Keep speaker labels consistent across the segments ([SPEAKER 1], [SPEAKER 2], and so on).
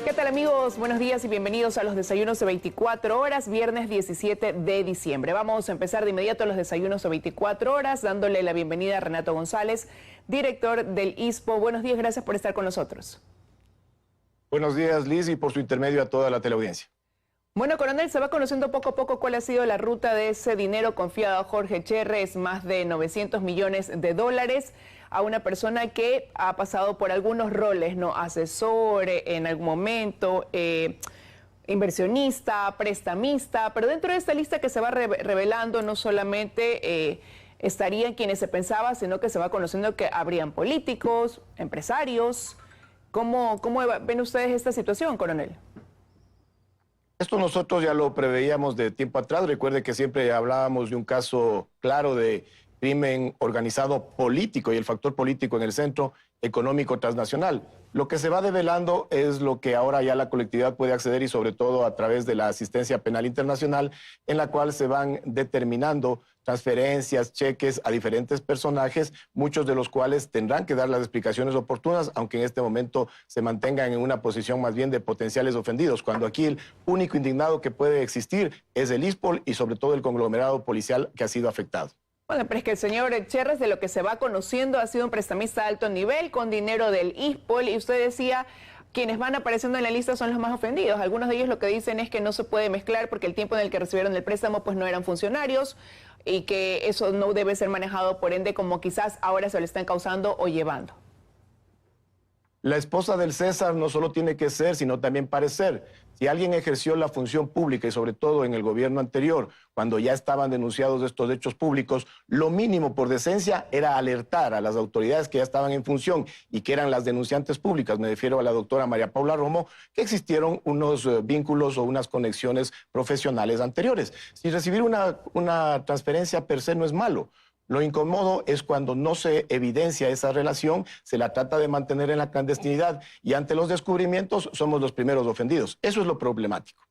[SPEAKER 1] ¿Qué tal, amigos? Buenos días y bienvenidos a los desayunos de 24 horas, viernes 17 de diciembre. Vamos a empezar de inmediato los desayunos de 24 horas, dándole la bienvenida a Renato González, director del ISPO. Buenos días, gracias por estar con nosotros.
[SPEAKER 2] Buenos días, Liz, y por su intermedio a toda la teleaudiencia.
[SPEAKER 1] Bueno, coronel, se va conociendo poco a poco cuál ha sido la ruta de ese dinero confiado a Jorge Cherres, más de 900 millones de dólares, a una persona que ha pasado por algunos roles, ¿no? Asesor en algún momento, inversionista, prestamista, pero dentro de esta lista que se va revelando no solamente estarían quienes se pensaba, sino que se va conociendo que habrían políticos, empresarios. ¿Cómo ven ustedes esta situación, coronel?
[SPEAKER 2] Esto nosotros ya lo preveíamos de tiempo atrás. Recuerde que siempre hablábamos de un caso claro de crimen organizado político y el factor político en el centro económico transnacional. Lo que se va develando es lo que ahora ya la colectividad puede acceder y sobre todo a través de la asistencia penal internacional, en la cual se van determinando transferencias, cheques a diferentes personajes, muchos de los cuales tendrán que dar las explicaciones oportunas, aunque en este momento se mantengan en una posición más bien de potenciales ofendidos, cuando aquí el único indignado que puede existir es el ISPOL y sobre todo el conglomerado policial que ha sido afectado.
[SPEAKER 1] Bueno, pero es que el señor Cherres, de lo que se va conociendo, ha sido un prestamista de alto nivel con dinero del ISPOL, y usted decía, quienes van apareciendo en la lista son los más ofendidos. Algunos de ellos lo que dicen es que no se puede mezclar porque el tiempo en el que recibieron el préstamo pues no eran funcionarios y que eso no debe ser manejado por ende como quizás ahora se lo están causando o llevando.
[SPEAKER 2] La esposa del César no solo tiene que ser, sino también parecer. Si alguien ejerció la función pública y sobre todo en el gobierno anterior, cuando ya estaban denunciados estos hechos públicos, lo mínimo por decencia era alertar a las autoridades que ya estaban en función y que eran las denunciantes públicas, me refiero a la doctora María Paula Romo, que existieron unos vínculos o unas conexiones profesionales anteriores. Si recibir una transferencia per se no es malo. Lo incómodo es cuando no se evidencia esa relación, se la trata de mantener en la clandestinidad y ante los descubrimientos somos los primeros ofendidos. Eso es lo problemático.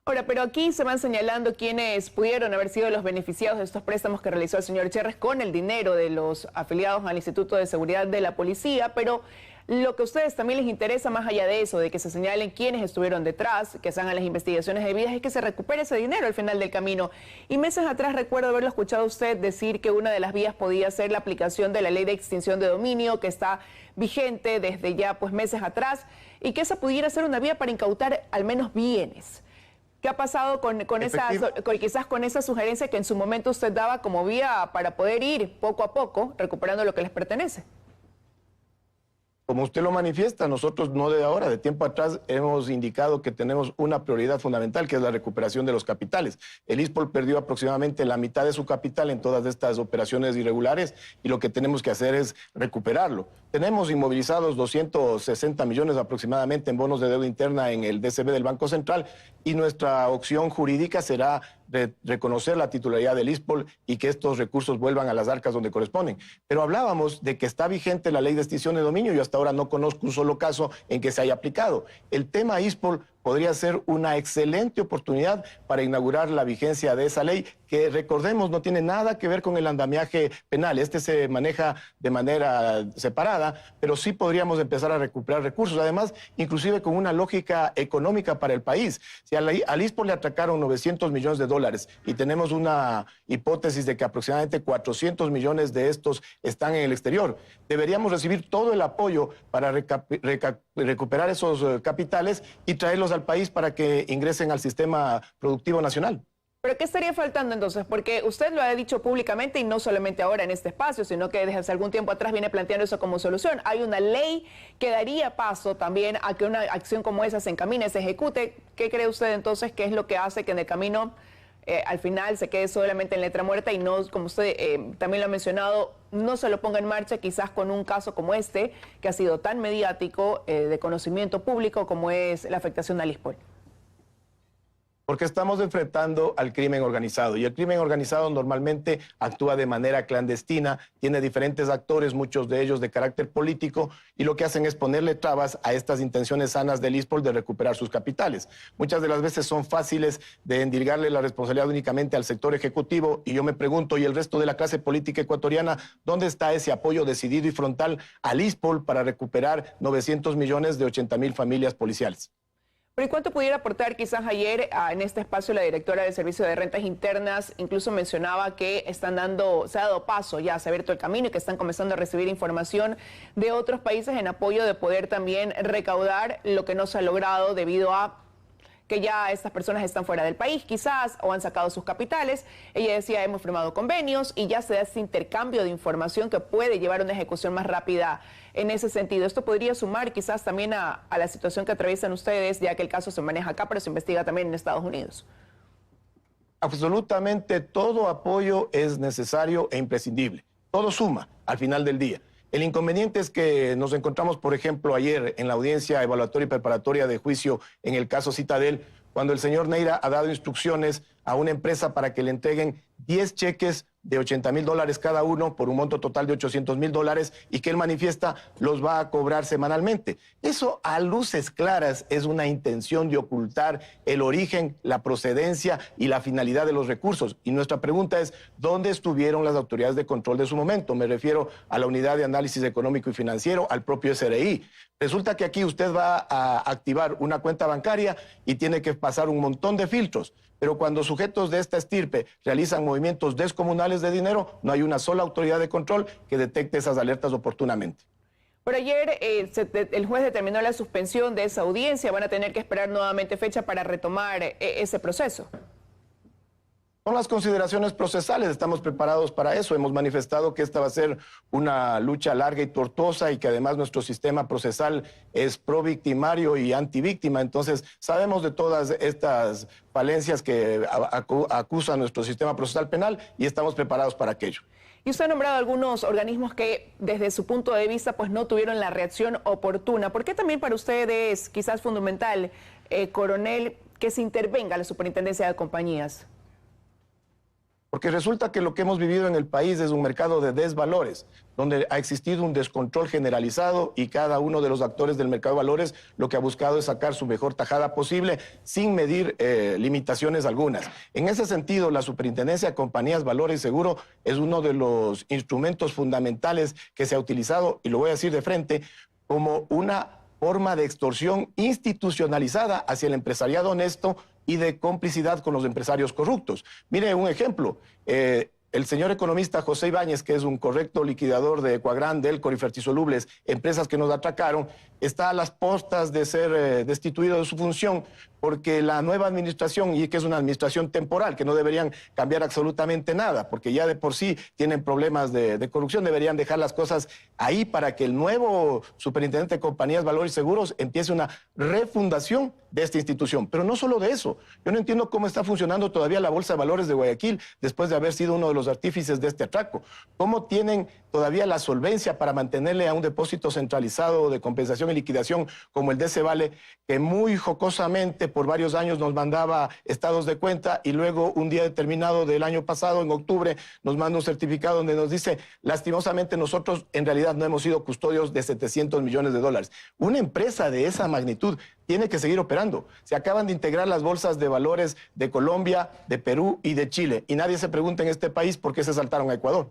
[SPEAKER 1] Ahora, pero aquí se van señalando quienes pudieron haber sido los beneficiados de estos préstamos que realizó el señor Cherres con el dinero de los afiliados al Instituto de Seguridad de la Policía, pero lo que a ustedes también les interesa, más allá de eso, de que se señalen quiénes estuvieron detrás, que se hagan las investigaciones debidas, es que se recupere ese dinero al final del camino. Y meses atrás recuerdo haberlo escuchado a usted decir que una de las vías podía ser la aplicación de la ley de extinción de dominio, que está vigente desde ya pues meses atrás, y que esa pudiera ser una vía para incautar al menos bienes. ¿Qué ha pasado quizás con esa sugerencia que en su momento usted daba como vía para poder ir poco a poco recuperando lo que les pertenece?
[SPEAKER 2] Como usted lo manifiesta, nosotros no de ahora, de tiempo atrás hemos indicado que tenemos una prioridad fundamental, que es la recuperación de los capitales. El ISPOL perdió aproximadamente la mitad de su capital en todas estas operaciones irregulares y lo que tenemos que hacer es recuperarlo. Tenemos inmovilizados 260 millones aproximadamente en bonos de deuda interna en el DCB del Banco Central y nuestra opción jurídica será reconocer la titularidad del ISPOL y que estos recursos vuelvan a las arcas donde corresponden. Pero hablábamos de que está vigente la ley de extinción de dominio. Yo hasta ahora no conozco un solo caso en que se haya aplicado. El tema ISPOL podría ser una excelente oportunidad para inaugurar la vigencia de esa ley, que recordemos no tiene nada que ver con el andamiaje penal. Este se maneja de manera separada, pero sí podríamos empezar a recuperar recursos. Además, inclusive con una lógica económica para el país. Si al ISPOL le atracaron 900 millones de dólares y tenemos una hipótesis de que aproximadamente 400 millones de estos están en el exterior, deberíamos recibir todo el apoyo para recuperar esos capitales y traerlos al país para que ingresen al sistema productivo nacional.
[SPEAKER 1] ¿Pero qué estaría faltando entonces? Porque usted lo ha dicho públicamente y no solamente ahora en este espacio, sino que desde hace algún tiempo atrás viene planteando eso como solución. Hay una ley que daría paso también a que una acción como esa se encamine, se ejecute. ¿Qué cree usted entonces que es lo que hace que en el camino al final se quede solamente en letra muerta y no, como usted también lo ha mencionado, no se lo ponga en marcha quizás con un caso como este, que ha sido tan mediático, de conocimiento público como es la afectación al ISPOL?
[SPEAKER 2] Porque estamos enfrentando al crimen organizado y el crimen organizado normalmente actúa de manera clandestina, tiene diferentes actores, muchos de ellos de carácter político, y lo que hacen es ponerle trabas a estas intenciones sanas del ISPOL de recuperar sus capitales. Muchas de las veces son fáciles de endilgarle la responsabilidad únicamente al sector ejecutivo y yo me pregunto, ¿y el resto de la clase política ecuatoriana, dónde está ese apoyo decidido y frontal al ISPOL para recuperar 900 millones de 80,000 familias policiales?
[SPEAKER 1] Pero ¿y cuánto pudiera aportar quizás ayer en este espacio la directora del Servicio de Rentas Internas? Incluso mencionaba que se ha dado paso, ya se ha abierto el camino y que están comenzando a recibir información de otros países en apoyo de poder también recaudar lo que no se ha logrado debido a que ya estas personas están fuera del país quizás o han sacado sus capitales. Ella decía, hemos firmado convenios y ya se da este intercambio de información que puede llevar a una ejecución más rápida en ese sentido. Esto podría sumar quizás también a la situación que atraviesan ustedes, ya que el caso se maneja acá, pero se investiga también en Estados Unidos.
[SPEAKER 2] Absolutamente todo apoyo es necesario e imprescindible. Todo suma al final del día. El inconveniente es que nos encontramos, por ejemplo, ayer en la audiencia evaluatoria y preparatoria de juicio en el caso Citadel, cuando el señor Neira ha dado instrucciones a una empresa para que le entreguen 10 cheques de $80,000 cada uno por un monto total de $800,000 y que él manifiesta los va a cobrar semanalmente. Eso a luces claras es una intención de ocultar el origen, la procedencia y la finalidad de los recursos. Y nuestra pregunta es, ¿dónde estuvieron las autoridades de control de su momento? Me refiero a la Unidad de Análisis Económico y Financiero, al propio SRI. Resulta que aquí usted va a activar una cuenta bancaria y tiene que pasar un montón de filtros. Pero cuando sujetos de esta estirpe realizan movimientos descomunales de dinero, no hay una sola autoridad de control que detecte esas alertas oportunamente.
[SPEAKER 1] Por ayer el juez determinó la suspensión de esa audiencia. Van a tener que esperar nuevamente fecha para retomar ese proceso.
[SPEAKER 2] Son las consideraciones procesales, estamos preparados para eso. Hemos manifestado que esta va a ser una lucha larga y tortuosa y que además nuestro sistema procesal es pro-victimario y antivíctima. Entonces, sabemos de todas estas falencias que acusa nuestro sistema procesal penal y estamos preparados para aquello.
[SPEAKER 1] Y usted ha nombrado algunos organismos que desde su punto de vista pues no tuvieron la reacción oportuna. ¿Por qué también para usted es quizás fundamental, coronel, que se intervenga la Superintendencia de Compañías?
[SPEAKER 2] Porque resulta que lo que hemos vivido en el país es un mercado de desvalores, donde ha existido un descontrol generalizado y cada uno de los actores del mercado de valores lo que ha buscado es sacar su mejor tajada posible sin medir limitaciones algunas. En ese sentido, la Superintendencia de Compañías, Valores y Seguro es uno de los instrumentos fundamentales que se ha utilizado, y lo voy a decir de frente, como una forma de extorsión institucionalizada hacia el empresariado honesto y de complicidad con los empresarios corruptos. Mire un ejemplo, el señor economista José Ibáñez, que es un correcto liquidador de Ecuagrán, Delcor y Fertisolubles, empresas que nos atracaron, está a las postas de ser destituido de su función porque la nueva administración, y que es una administración temporal, que no deberían cambiar absolutamente nada, porque ya de por sí tienen problemas de corrupción, deberían dejar las cosas ahí para que el nuevo superintendente de Compañías, Valores y Seguros empiece una refundación de esta institución. Pero no solo de eso, yo no entiendo cómo está funcionando todavía la Bolsa de Valores de Guayaquil después de haber sido uno de los artífices de este atraco. ¿Cómo tienen todavía la solvencia para mantenerle a un depósito centralizado de compensación y liquidación como el de Cevale, que muy jocosamente por varios años nos mandaba estados de cuenta y luego un día determinado del año pasado, en octubre, nos manda un certificado donde nos dice, lastimosamente nosotros en realidad no hemos sido custodios de $700 millones? Una empresa de esa magnitud tiene que seguir operando. Se acaban de integrar las bolsas de valores de Colombia, de Perú y de Chile, y nadie se pregunta en este país por qué se saltaron a Ecuador.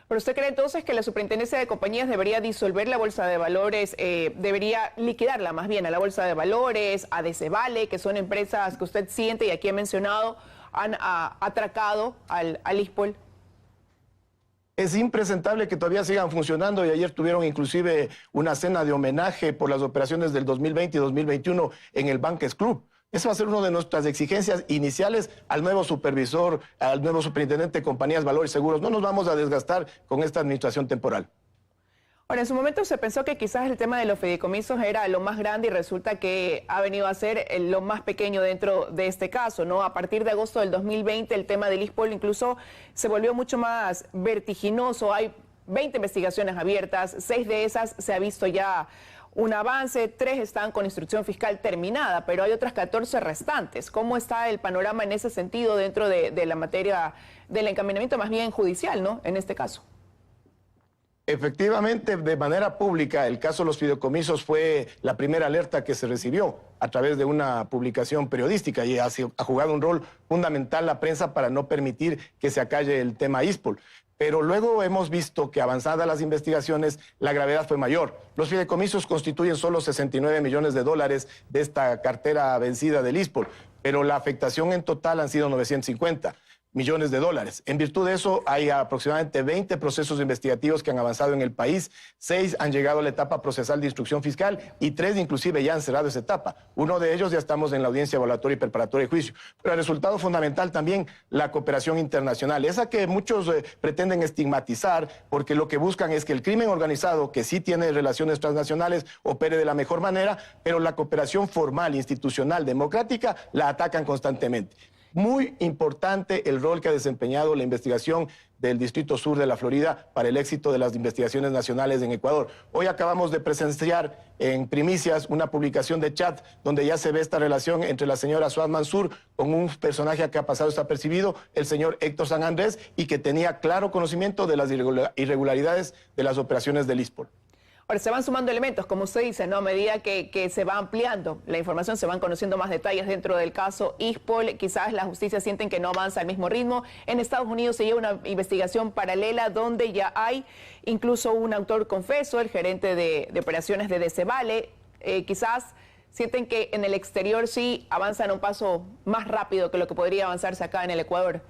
[SPEAKER 1] ¿Pero usted cree entonces que la Superintendencia de Compañías debería disolver la Bolsa de Valores, debería liquidarla más bien a la Bolsa de Valores, a Decevale, que son empresas que usted siente y aquí ha mencionado, han atracado al ISPOL?
[SPEAKER 2] Es impresentable que todavía sigan funcionando y ayer tuvieron inclusive una cena de homenaje por las operaciones del 2020 y 2021 en el Bankers Club. Esa va a ser una de nuestras exigencias iniciales al nuevo supervisor, al nuevo superintendente de Compañías, Valores y Seguros. No nos vamos a desgastar con esta administración temporal.
[SPEAKER 1] Ahora, en su momento se pensó que quizás el tema de los fideicomisos era lo más grande y resulta que ha venido a ser lo más pequeño dentro de este caso, ¿no? A partir de agosto del 2020 el tema del ISPOL incluso se volvió mucho más vertiginoso. Hay 20 investigaciones abiertas, 6 de esas se ha visto ya un avance, 3 están con instrucción fiscal terminada, pero hay otras 14 restantes. ¿Cómo está el panorama en ese sentido dentro de la materia del encaminamiento más bien judicial, ¿no? En este caso.
[SPEAKER 2] Efectivamente, de manera pública, el caso de los fideicomisos fue la primera alerta que se recibió a través de una publicación periodística y ha jugado un rol fundamental la prensa para no permitir que se acalle el tema ISPOL. pero luego hemos visto que avanzadas las investigaciones, la gravedad fue mayor. Los fideicomisos constituyen solo 69 millones de dólares de esta cartera vencida del ISPOL, pero la afectación en total han sido 950 millones de dólares. En virtud de eso, hay aproximadamente 20 procesos investigativos que han avanzado en el país, 6 han llegado a la etapa procesal de instrucción fiscal y 3 inclusive ya han cerrado esa etapa. Uno de ellos ya estamos en la audiencia evaluatoria y preparatoria de juicio. Pero el resultado fundamental también, la cooperación internacional, esa que muchos pretenden estigmatizar porque lo que buscan es que el crimen organizado, que sí tiene relaciones transnacionales, opere de la mejor manera, pero la cooperación formal, institucional, democrática, la atacan constantemente. Muy importante el rol que ha desempeñado la investigación del Distrito Sur de la Florida para el éxito de las investigaciones nacionales en Ecuador. Hoy acabamos de presenciar en primicias una publicación de chat donde ya se ve esta relación entre la señora Suad Mansur con un personaje que ha pasado desapercibido, el señor Héctor San Andrés, y que tenía claro conocimiento de las irregularidades de las operaciones del ISPOL.
[SPEAKER 1] Ahora, se van sumando elementos, como usted dice, ¿no? A medida que se va ampliando la información, se van conociendo más detalles dentro del caso ISPOL. Quizás la justicia sienten que no avanza al mismo ritmo. En Estados Unidos se lleva una investigación paralela donde ya hay incluso un autor confeso, el gerente de operaciones de Decebale. Quizás sienten que en el exterior sí avanzan a un paso más rápido que lo que podría avanzarse acá en el Ecuador.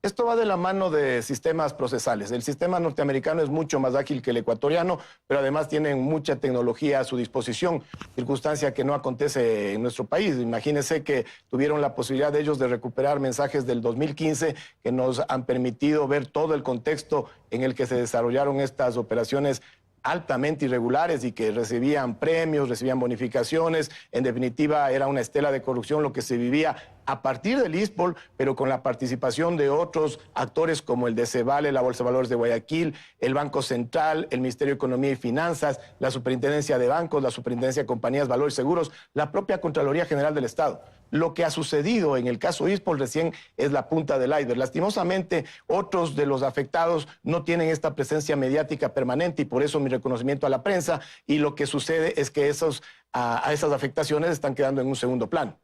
[SPEAKER 2] Esto va de la mano de sistemas procesales. El sistema norteamericano es mucho más ágil que el ecuatoriano, pero además tienen mucha tecnología a su disposición, circunstancia que no acontece en nuestro país. Imagínense que tuvieron la posibilidad de ellos de recuperar mensajes del 2015 que nos han permitido ver todo el contexto en el que se desarrollaron estas operaciones altamente irregulares y que recibían premios, recibían bonificaciones. En definitiva, era una estela de corrupción lo que se vivía a partir del ISPOL, pero con la participación de otros actores como el Decebale, la Bolsa de Valores de Guayaquil, el Banco Central, el Ministerio de Economía y Finanzas, la Superintendencia de Bancos, la Superintendencia de Compañías, Valores y Seguros, la propia Contraloría General del Estado. Lo que ha sucedido en el caso ISPOL recién es la punta del iceberg. Lastimosamente, otros de los afectados no tienen esta presencia mediática permanente y por eso mi reconocimiento a la prensa, y lo que sucede es que esas afectaciones están quedando en un segundo plano.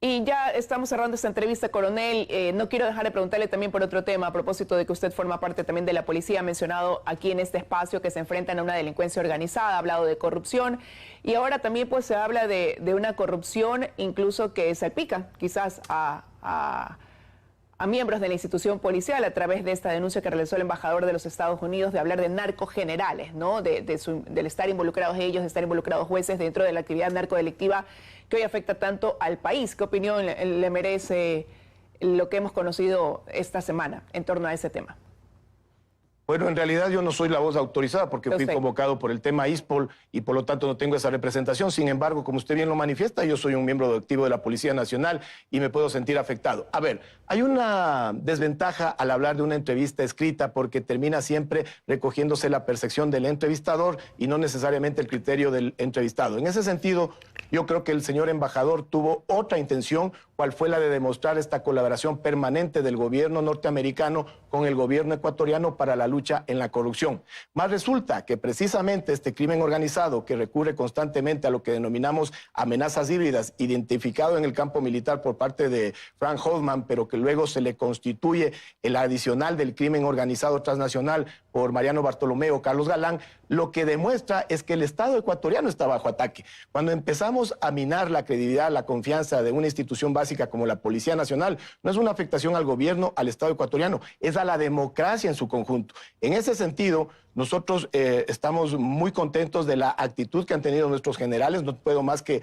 [SPEAKER 1] Y ya estamos cerrando esta entrevista, coronel. No quiero dejar de preguntarle también por otro tema, a propósito de que usted forma parte también de la policía. Ha mencionado aquí en este espacio que se enfrentan a una delincuencia organizada, ha hablado de corrupción. Y ahora también pues se habla de una corrupción incluso que salpica quizás a miembros de la institución policial a través de esta denuncia que realizó el embajador de los Estados Unidos de hablar de narcogenerales, ¿no? Del estar involucrados ellos, de estar involucrados jueces dentro de la actividad narcodelictiva que hoy afecta tanto al país. ¿Qué opinión le merece lo que hemos conocido esta semana en torno a ese tema?
[SPEAKER 2] Bueno, en realidad yo no soy la voz autorizada porque fui convocado por el tema ISPOL y por lo tanto no tengo esa representación. Sin embargo, como usted bien lo manifiesta, yo soy un miembro activo de la Policía Nacional y me puedo sentir afectado. A ver, hay una desventaja al hablar de una entrevista escrita porque termina siempre recogiéndose la percepción del entrevistador y no necesariamente el criterio del entrevistado. En ese sentido, yo creo que el señor embajador tuvo otra intención, cual fue la de demostrar esta colaboración permanente del gobierno norteamericano con el gobierno ecuatoriano para la lucha en la corrupción. Más resulta que precisamente este crimen organizado que recurre constantemente a lo que denominamos amenazas híbridas, identificado en el campo militar por parte de Frank Holdman, pero que luego se le constituye el adicional del crimen organizado transnacional por Mariano Bartolomé o Carlos Galán, lo que demuestra es que el Estado ecuatoriano está bajo ataque. Cuando empezamos a minar la credibilidad, la confianza de una institución básica como la Policía Nacional, no es una afectación al gobierno, al Estado ecuatoriano, es a la democracia en su conjunto. En ese sentido, nosotros estamos muy contentos de la actitud que han tenido nuestros generales. No puedo más que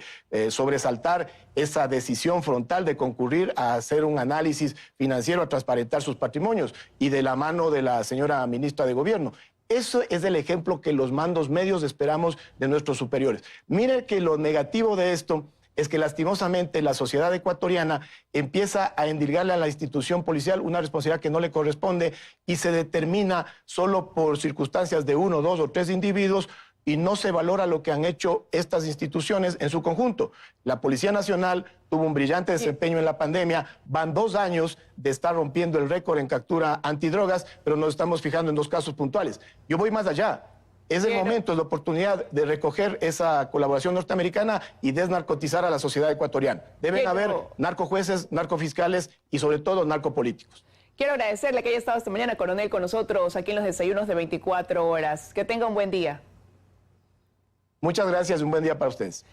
[SPEAKER 2] sobresaltar esa decisión frontal de concurrir a hacer un análisis financiero, a transparentar sus patrimonios, y de la mano de la señora ministra de Gobierno. Eso es el ejemplo que los mandos medios esperamos de nuestros superiores. Miren que lo negativo de esto es que lastimosamente la sociedad ecuatoriana empieza a endilgarle a la institución policial una responsabilidad que no le corresponde y se determina solo por circunstancias de 1, 2 o 3 individuos y no se valora lo que han hecho estas instituciones en su conjunto. La Policía Nacional tuvo un brillante desempeño en la pandemia, van 2 años de estar rompiendo el récord en captura antidrogas, pero nos estamos fijando en 2 casos puntuales. Yo voy más allá. Es el momento, es la oportunidad de recoger esa colaboración norteamericana y desnarcotizar a la sociedad ecuatoriana. Deben haber narcojueces, narcofiscales y sobre todo narcopolíticos.
[SPEAKER 1] Quiero agradecerle que haya estado esta mañana, coronel, con nosotros aquí en los desayunos de 24 horas. Que tenga un buen día.
[SPEAKER 2] Muchas gracias y un buen día para ustedes.